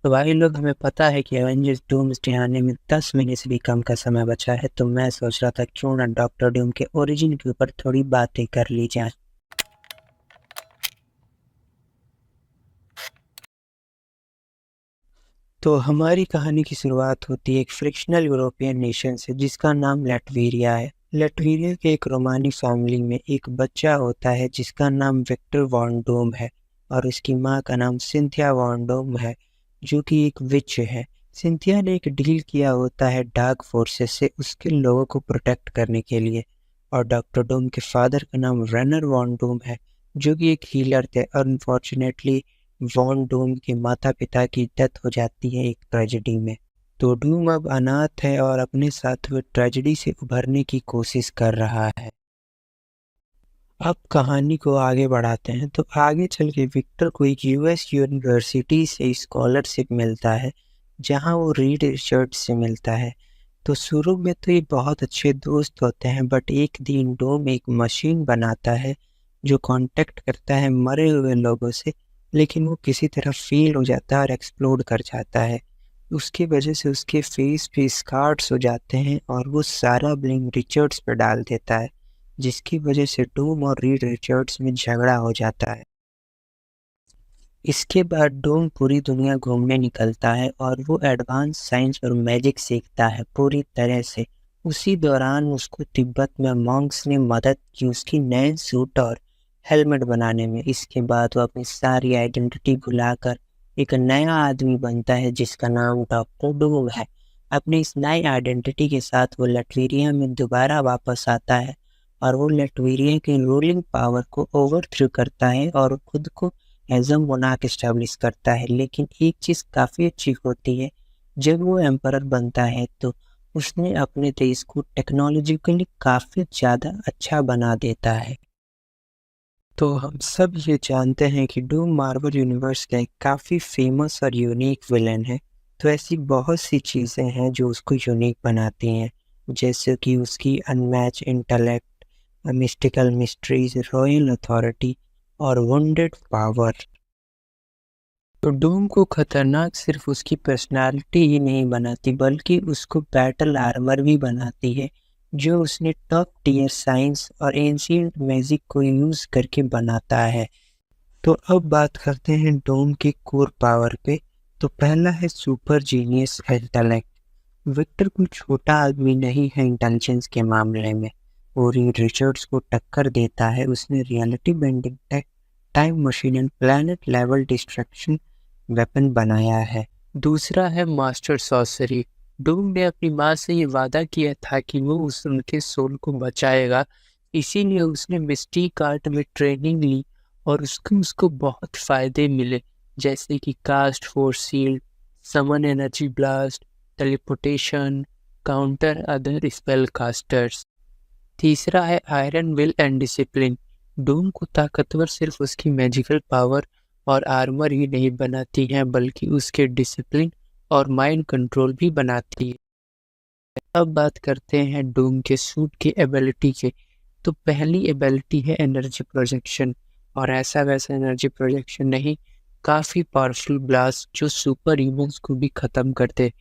तो भाई लोग, हमें पता है कि एवेंजर्स डूम्सडे आने में 10 महीने से भी कम का समय बचा है, तो मैं सोच रहा था क्यों ना डॉक्टर डूम के ओरिजिन के ऊपर थोड़ी बातें कर ली जाए। तो हमारी कहानी की शुरुआत होती है एक फ्रिक्शनल यूरोपियन नेशन से जिसका नाम लैटवीरिया है। लैटवीरिया के एक रोमानी फैमिली में एक बच्चा होता है जिसका नाम विक्टर वॉन डूम है और उसकी माँ का नाम सिंथिया वॉन डूम है, जो कि एक विच है। सिंथिया ने एक डील किया होता है डार्क फोर्सेस से उसके लोगों को प्रोटेक्ट करने के लिए, और डॉक्टर डूम के फादर का नाम रेनर वॉन डूम है, जो कि एक हीलर थे। अनफॉर्चुनेटली वॉन डूम के माता पिता की डेथ हो जाती है एक ट्रेजेडी में। तो डूम अब अनाथ है और अपने साथ हुए ट्रेजेडी से उभरने की कोशिश कर रहा है। अब कहानी को आगे बढ़ाते हैं, तो आगे चल के विक्टर को एक यूएस यूनिवर्सिटी से स्कॉलरशिप मिलता है, जहां वो रीड रिचर्ड्स से मिलता है। तो शुरू में तो ये बहुत अच्छे दोस्त होते हैं, बट एक दिन डोम एक मशीन बनाता है जो कांटेक्ट करता है मरे हुए लोगों से, लेकिन वो किसी तरह फेल हो जाता है और एक्सप्लोड कर जाता है। उसकी वजह से उसके फेस पे स्कार्स हो जाते हैं और वो सारा ब्लेम रिचर्ड्स पर डाल देता है, जिसकी वजह से डूम और रीड रिचर्ड्स में झगड़ा हो जाता है। इसके बाद डूम पूरी दुनिया घूमने निकलता है और वो एडवांस साइंस और मैजिक सीखता है पूरी तरह से। उसी दौरान उसको तिब्बत में मॉन्क्स ने मदद की उसकी नए सूट और हेलमेट बनाने में। इसके बाद वो अपनी सारी आइडेंटिटी भुलाकर एक नया आदमी बनता है जिसका नाम डॉक्टर डूम है। अपनी इस नई आइडेंटिटी के साथ वो लटवीरिया में दोबारा वापस आता है और वो लटवीरिया की रूलिंग पावर को ओवरथ्रो करता है और खुद को एज अ मोनार्क एस्टेब्लिश करता है। लेकिन एक चीज़ काफ़ी अच्छी होती है, जब वो एम्परर बनता है तो उसने अपने देश को टेक्नोलॉजिकली काफ़ी ज़्यादा अच्छा बना देता है। तो हम सब ये जानते हैं कि डूम मार्वल यूनिवर्स का एक काफ़ी फेमस और यूनिक विलन है। तो ऐसी बहुत सी चीज़ें हैं जो उसको यूनिक बनाती हैं, जैसे कि उसकी unmatch intellect, mystical mysteries, royal authority और वुंडेड पावर। तो डूम को खतरनाक सिर्फ उसकी पर्सनालिटी ही नहीं बनाती, बल्कि उसको बैटल आर्मर भी बनाती है, जो उसने टॉप टीयर साइंस और एंशिएंट मैजिक को यूज़ करके बनाता है। तो अब बात करते हैं डोम के कोर पावर पे। तो पहला है सुपर जीनियस इंटेलेक्ट। विक्टर कोई छोटा आदमी नहीं है इंटेलिजेंस के मामले में, वो रीड रिचर्ड्स को टक्कर देता है। उसने reality bending tech, time machine and planet level destruction weapon बनाया है। दूसरा है मास्टर सॉर्सरी। डूम ने अपनी माँ से ये वादा किया था कि वो उनके सोल को बचाएगा, इसीलिए उसने मिस्टिक आर्ट में ट्रेनिंग ली और उसको बहुत फायदे मिले, जैसे कि cast force shield, summon energy blast, teleportation, counter other spell casters. तीसरा है iron will and discipline. Doom को ताकतवर सिर्फ उसकी मैजिकल पावर और आर्मर ही नहीं बनाती है, बल्कि उसके डिसिप्लिन और माइंड कंट्रोल भी बनाती है। अब बात करते हैं डूम के सूट की एबिलिटी के। तो पहली एबिलिटी है एनर्जी प्रोजेक्शन, और ऐसा वैसा एनर्जी प्रोजेक्शन नहीं, काफ़ी पावरफुल ब्लास्ट जो सुपर ह्यूमंस को भी ख़त्म करते।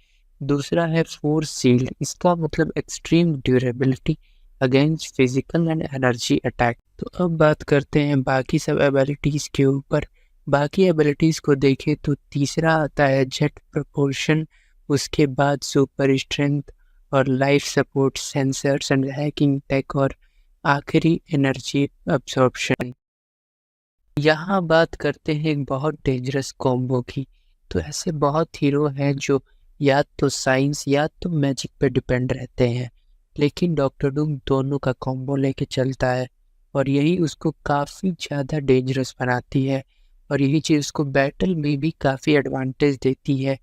दूसरा है फोर्स सील्ड। इसका मतलब extreme durability against physical and energy attack. तो अब बात करते हैं बाकी सब एबिलिटीज़ के ऊपर। बाकी एबिलिटीज़ को देखें तो तीसरा आता है जेट प्रपोर्शन, उसके बाद सुपर स्ट्रेंथ और life support sensors and hacking tech, और आखिरी एनर्जी अब्सॉर्प्शन। यहाँ बात करते हैं एक बहुत डेंजरस कॉम्बो की। तो ऐसे बहुत हीरो हैं जो या तो साइंस या तो मैजिक पे डिपेंड रहते हैं, लेकिन डॉक्टर डूम दोनों का कॉम्बो लेके चलता है, और यही उसको काफ़ी ज़्यादा डेंजरस बनाती है, और यही चीज़ उसको बैटल में भी काफ़ी एडवांटेज देती है।